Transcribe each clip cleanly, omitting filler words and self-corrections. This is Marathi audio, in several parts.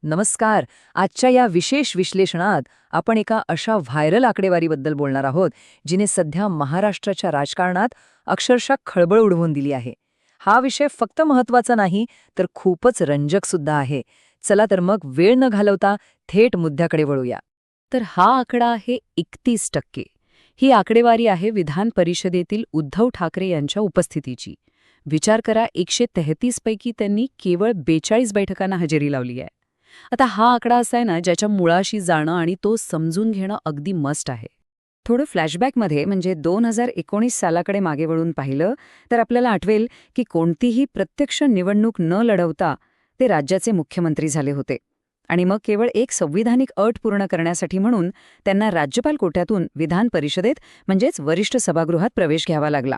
नमस्कार. आजच्या या विशेष विश्लेषणात आपण एका अशा व्हायरल आकडेवारीबद्दल बोलणार आहोत जिने सध्या महाराष्ट्राच्या राजकारणात अक्षरशः खळबळ उडवून दिली आहे. हा विषय फक्त महत्त्वाचा नाही तर खूपच रंजक सुद्धा आहे. चला तर मग वेळ न घालवता थेट मुद्द्याकडे वळूया. तर हा आकडा आहे 31%. ही आकडेवारी आहे विधान परिषदेतील उद्धव ठाकरे यांच्या उपस्थितीची. विचार करा, 133 पैकी त्यांनी केवळ 42 बैठकांना हजेरी लावली आहे. आता हा आकडा असा आहे ना, ज्याच्या मुळाशी जाणं आणि तो समजून घेणं अगदी मस्ट आहे. थोडं फ्लॅशबॅकमध्ये म्हणजे 2019 सालाकडे मागे वळून पाहिलं तर आपल्याला आठवेल की कोणतीही प्रत्यक्ष निवडणूक न लढवता ते राज्याचे मुख्यमंत्री झाले होते. आणि मग केवळ एक संविधानिक अट पूर्ण करण्यासाठी म्हणून त्यांना राज्यपाल कोट्यातून विधान परिषदेत म्हणजेच वरिष्ठ सभागृहात प्रवेश घ्यावा लागला.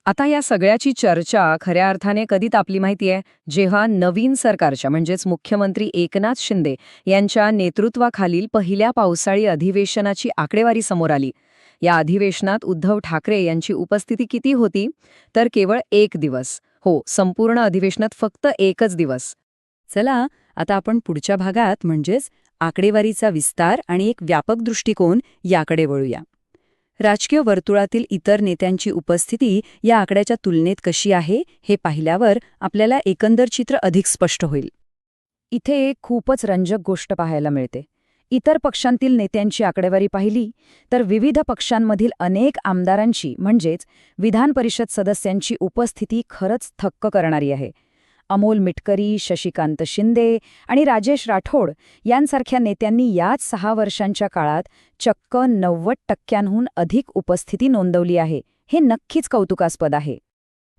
आता या सगळ्याची चर्चा खऱ्या अर्थाने कधी तापली माहितीये, जेव्हा नवीन सरकारच्या म्हणजेच मुख्यमंत्री एकनाथ शिंदे यांच्या नेतृत्वाखालील पहिल्या पावसाळी अधिवेशनाची आकडेवारी समोर आली. या अधिवेशनात उद्धव ठाकरे यांची उपस्थिती किती होती तर केवळ 1 दिवस. हो, संपूर्ण अधिवेशनात फक्त 1च दिवस. चला आता आपण पुढच्या भागात म्हणजेच आकडेवारीचा विस्तार आणि एक व्यापक दृष्टिकोन याकडे वळूया. राजकीय वर्तुळातील इतर नेत्यांची उपस्थिती या आकड्याच्या तुलनेत कशी आहे हे पाहिल्यावर आपल्याला एकंदर चित्र अधिक स्पष्ट होईल. इथे एक खूपच रंजक गोष्ट पाहायला मिळते. इतर पक्षांतील नेत्यांची आकडेवारी पाहिली तर विविध पक्षांमधील अनेक आमदारांची म्हणजेच विधान परिषद सदस्यांची उपस्थिती खरंच थक्क करणारी आहे. अमोल मिटकरी, शशिकांत शिंदे आणि राजेश राठोड यांसारख्या नेत्यांनी याच 6 वर्षांच्या काळात चक्क 90%हून अधिक उपस्थिती नोंदवली आहे. हे नक्कीच कौतुकास्पद आहे.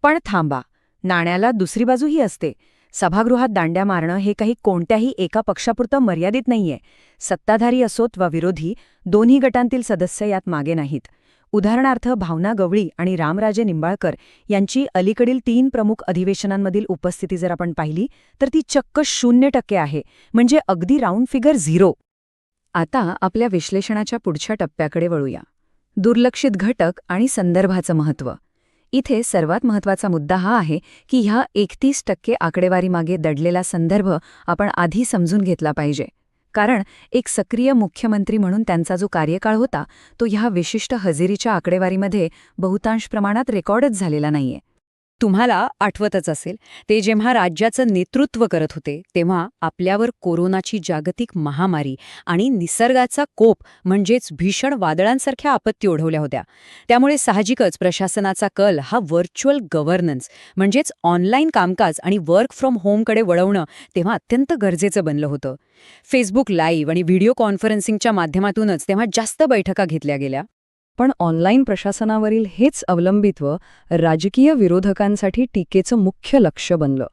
पण थांबा, नाण्याला दुसरी बाजूही असते. सभागृहात दांड्या मारणं हे काही कोणत्याही एका पक्षापुरतं मर्यादित नाहीये. सत्ताधारी असोत वा विरोधी, दोन्ही गटांतील सदस्य यात मागे नाहीत. उदाहरणार्थ भावना गवळी आणि रामराजे निंबाळकर यांची अलीकडील 3 प्रमुख अधिवेशनांमधील उपस्थिती जर आपण पाहिली तर ती चक्क 0% आहे, म्हणजे अगदी राऊंड फिगर 0. आता आपल्या विश्लेषणाच्या पुढच्या टप्प्याकडे वळूया. दुर्लक्षित घटक आणि संदर्भाचं महत्त्व. इथे सर्वात महत्त्वाचा मुद्दा हा आहे की ह्या 31% आकडेवारीमागे दडलेला संदर्भ आपण आधी समजून घेतला पाहिजे. कारण एक सक्रिय मुख्यमंत्री म्हणून त्यांचा जो कार्यकाळ होता तो ह्या विशिष्ट हजेरीच्या आकडेवारीमध्ये बहुतांश प्रमाणात रेकॉर्डच झालेला नाहीये. तुम्हाला आठवतच असेल, ते जेव्हा राज्याचं नेतृत्व करत होते तेव्हा आपल्यावर कोरोनाची जागतिक महामारी आणि निसर्गाचा कोप म्हणजेच भीषण वादळांसारख्या आपत्ती ओढवल्या होत्या. त्यामुळे साहजिकच प्रशासनाचा कल हा व्हर्च्युअल गव्हर्नन्स म्हणजेच ऑनलाईन कामकाज आणि वर्क फ्रॉम होमकडे वळवणं तेव्हा अत्यंत गरजेचं बनलं होतं. फेसबुक लाईव्ह आणि व्हिडिओ कॉन्फरन्सिंगच्या माध्यमातूनच तेव्हा जास्त बैठका घेतल्या गेल्या. पण ऑनलाईन प्रशासनावरील हेच अवलंबित्व राजकीय विरोधकांसाठी टीकेचं मुख्य लक्ष बनलं.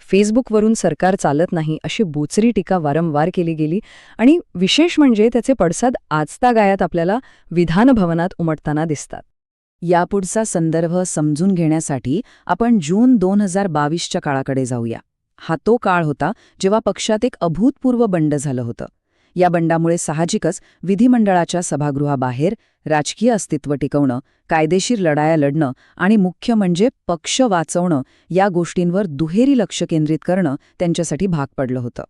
फेसबुकवरून सरकार चालत नाही अशी बोचरी टीका वारंवार केली गेली आणि विशेष म्हणजे त्याचे पडसाद आजतागायत आपल्याला विधानभवनात उमटताना दिसतात. यापुढचा संदर्भ समजून घेण्यासाठी आपण जून 2022च्या काळाकडे जाऊया. हा तो काळ होता जेव्हा पक्षात एक अभूतपूर्व बंड झालं होतं. या बंडामुळे साहजिकच विधिमंडळाच्या सभागृहाबाहेर राजकीय अस्तित्व टिकवणं, कायदेशीर लढाया लढणं आणि मुख्य म्हणजे पक्ष वाचवणं या गोष्टींवर दुहेरी लक्ष केंद्रित करणं त्यांच्यासाठी भाग पडलं होतं.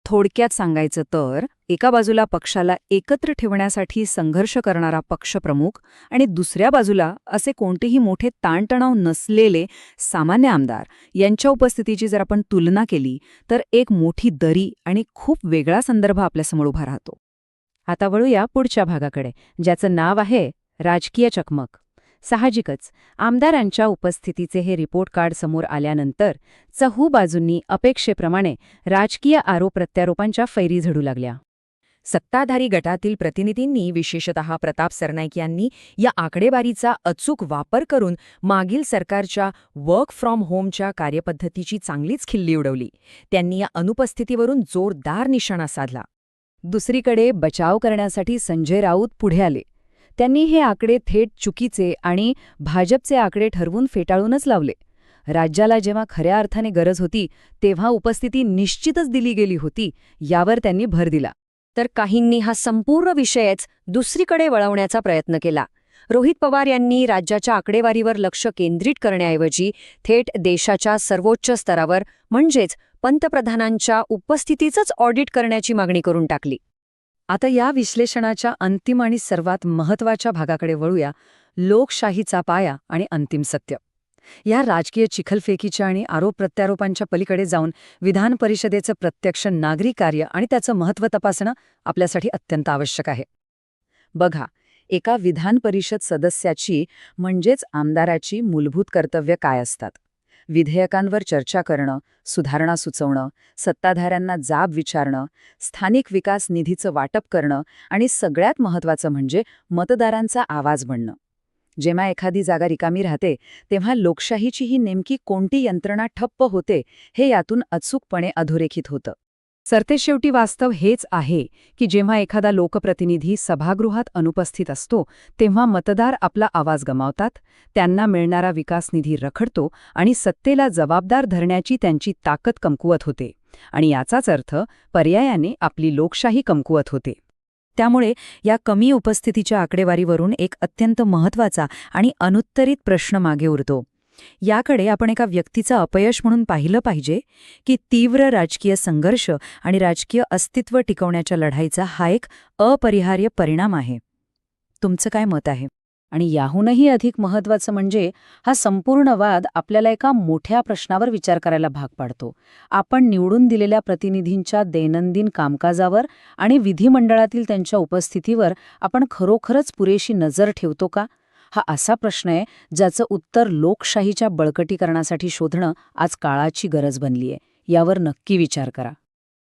थोडक्यात सांगायचं तर एका बाजूला पक्षाला एकत्र ठेवण्यासाठी संघर्ष करणारा पक्षप्रमुख आणि दुसऱ्या बाजूला असे कोणतेही मोठे ताणतणाव नसलेले सामान्य आमदार यांच्या उपस्थितीची जर आपण तुलना केली तर एक मोठी दरी आणि खूप वेगळा संदर्भ आपल्यासमोर उभा राहतो. आता वळूया पुढच्या भागाकडे, ज्याचं नाव आहे राजकीय चकमक. साहजिकच आमदारांच्या उपस्थितीचे हे रिपोर्ट कार्ड समोर आल्यानंतर चहू बाजूंनी अपेक्षेप्रमाणे राजकीय आरोप प्रत्यारोपांच्या फैरी झडू लागल्या. सत्ताधारी गटातील प्रतिनिधींनी, विशेषतः प्रताप सरनाईक यांनी या आकडेवारीचा अचूक वापर करून मागील सरकारच्या वर्क फ्रॉम होमच्या कार्यपद्धतीची चांगलीच खिल्ली उडवली. त्यांनी या अनुपस्थितीवरून जोरदार निशाणा साधला. दुसरीकडे बचाव करण्यासाठी संजय राऊत पुढे आले. त्यांनी हे आकडे थेट चुकीचे आणि भाजपचे आकडे ठरवून फेटाळूनच लावले. राज्याला जेव्हा खऱ्या अर्थाने गरज होती तेव्हा उपस्थिती निश्चितच दिली गेली होती यावर त्यांनी भर दिला. तर काहींनी हा संपूर्ण विषयच दुसरीकडे वळवण्याचा प्रयत्न केला. रोहित पवार यांनी राज्याच्या आकडेवारीवर लक्ष केंद्रित करण्याऐवजी थेट देशाच्या सर्वोच्च स्तरावर म्हणजेच पंतप्रधानांच्या उपस्थितीचंच ऑडिट करण्याची मागणी करून टाकली. आता या विश्लेषणाच्या अंतिम आणि सर्वात महत्त्वाच्या भागाकडे वळूया, लोकशाहीचा पाया आणि अंतिम सत्य. या राजकीय चिखलफेकीच्या आणि आरोप-प्रत्यारोपांच्या पलीकडे जाऊन विधान परिषदेचं प्रत्यक्ष नागरी कार्य आणि त्याचं महत्त्व तपासणं आपल्यासाठी अत्यंत आवश्यक आहे. बघा, एका विधान परिषद सदस्याची म्हणजेच आमदाराची मूलभूत कर्तव्य काय असतात? विधेयकांवर चर्चा करणं, सुधारणा सुचवणं, सत्ताधाऱ्यांना जाब विचारणं, स्थानिक विकास निधीचं वाटप करणं आणि सगळ्यात महत्त्वाचं म्हणजे मतदारांचा आवाज बनणं. जेव्हा एखादी जागा रिकामी राहते तेव्हा लोकशाहीची ही नेमकी कोणती यंत्रणा ठप्प होते हे यातून अचूकपणे अधोरेखित होतं. सरतेशेवटी वास्तव हेच आहे की जेव्हा एखादा लोकप्रतिनिधी सभागृहात अनुपस्थित असतो तेव्हा मतदार आपला आवाज गमावतात, त्यांना मिळणारा विकास निधी रखडतो आणि सत्तेला जबाबदार धरण्याची त्यांची ताकद कमकुवत होते. आणि याचाच अर्थ पर्यायाने आपली लोकशाही कमकुवत होते. त्यामुळे या कमी उपस्थितीच्या आकडेवारीवरून एक अत्यंत महत्त्वाचा आणि अनुत्तरित प्रश्न मागे उरतो. याकडे आपण एका व्यक्तीचं अपयश म्हणून पाहिलं पाहिजे की तीव्र राजकीय संघर्ष आणि राजकीय अस्तित्व टिकवण्याच्या लढाईचा हा एक अपरिहार्य परिणाम आहे. तुमचं काय मत आहे? आणि याहूनही अधिक महत्त्वाचं म्हणजे हा संपूर्ण वाद आपल्याला एका मोठ्या प्रश्नावर विचार करायला भाग पाडतो. आपण निवडून दिलेल्या प्रतिनिधींच्या दैनंदिन कामकाजावर आणि विधिमंडळातील त्यांच्या उपस्थितीवर आपण खरोखरच पुरेशी नजर ठेवतो का? हा असा प्रश्न आहे ज्याचं उत्तर लोकशाहीच्या बळकटीकरणासाठी शोधणं आज काळाची गरज बनलीय. यावर नक्की विचार करा.